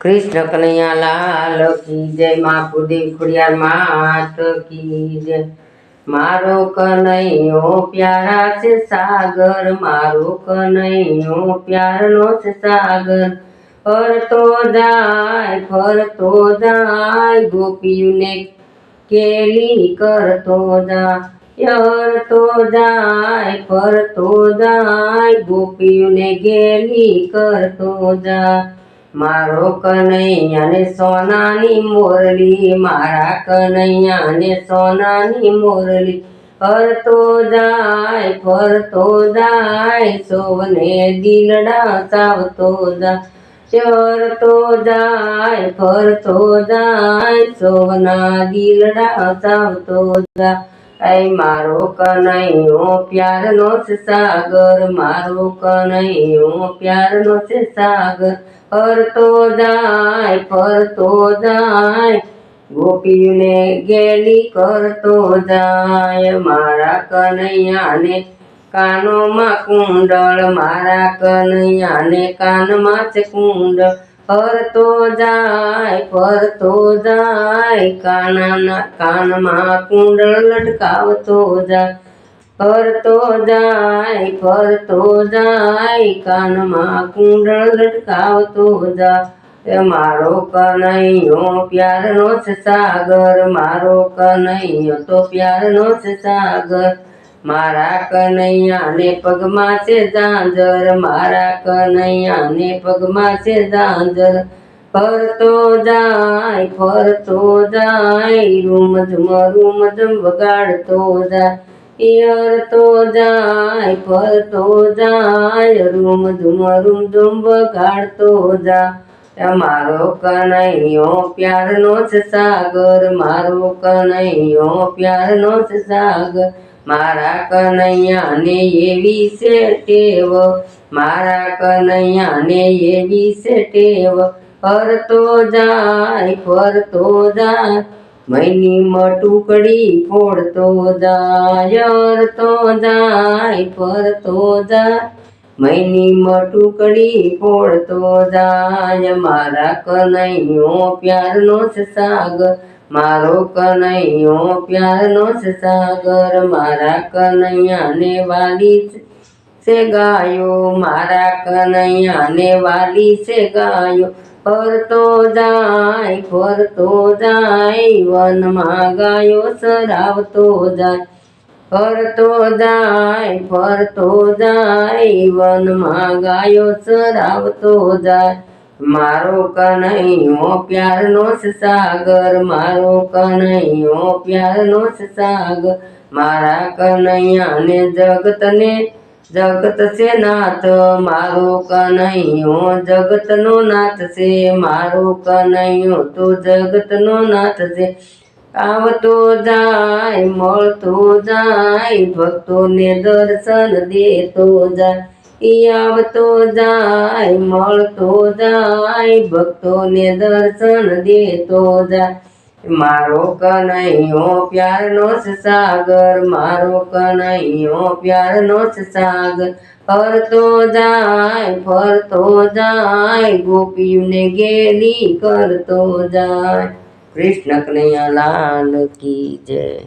कृष्ण कन्हैया लाल की जय। माँ कुलदेवी खुड़ियार मात की जय। मारो कन्हैयो प्यारा से सागर, मारो कन्हैयो प्यार नो से सागर। फरतो जाय गोपियों ने केली करतो जा। फरतो जाय गोपियों ने गेली करतो जा। मारो कन्हैया ने सोनानी मोरली, मारा कन्हैया ने सोनानी मोरली। फरतो जाय सोवने दिलड़ा सावतो जा। फरतो जाय सोवना दिलड़ा सावतो जा। ऐ मारो कन्हैयो प्यार नो से सागर, मारो कन्हैयो प्यार नो से सागर। फरतो जाय गोपियों ने गेली करतो जाय। मारा कन्हैया ने कानो मा कुंडल, मारा कन्हैया ने कान मा से कुंडल। फरतो जाय कान मा कुंडल लटकावतो जा। फरतो जाय कान मा कुंडल लटकावतो जा। मारो कन्हैयो प्यार नो से सागर, मारो कन्हैयो तो प्यार नो से सागर। मारा कन्हैया ने पगमा से झांझर, मारा कन्हैया ने पगमा से झांझर। फरतो जाय रूम झुम वगाड़तो जा। फरतो जाय रूम झुम वगाड़तो जा। मारो कन्हैयो प्यार नो से सागर, मारो कन्हैयो प्यार नो से सागर। मारा कन्हैया ने एवी से टेव, मारा कन्हैया ने एवी से टेव। फरतो जाय मैनी मटुकड़ी फोड़तो जाय। फरतो जाय मैनी मटुकड़ी फोड़तो जाय। मारा कन्हैयो प्यार नो से सागर, मारो कन्हैयो प्यार नो से सागर। मारा कन्हैया ने वाली से गायो, मारा कन्हैया ने वाली से गायो। फरतो जाय वन मा गायो सरावतो जाय। फरतो जाय वन मा गायो सरावतो जाय। मारो कन्हैयो प्यार नो से सागर, मारो कन्हैयो प्यार नो से सागर। मारा कन्हैया ने जगत से नाथ, मारो कन्हैयो जगत नो नाथ से। मारो कन्हैयो तो जगत नो नाथ से। आवतो जाय मळतो जाय भक्तों ने दर्शन देतो जाय। आवतो जाय मळतो जाय भक्तों ने दर्शन देतो जाय। मारो कन्हैयो प्यार नो से सागर, मारो कन्हैयो प्यार नो से सागर। फरतो जाय गोपियों ने गेली करतो जाय। कृष्ण कन्हैया लाल की जय।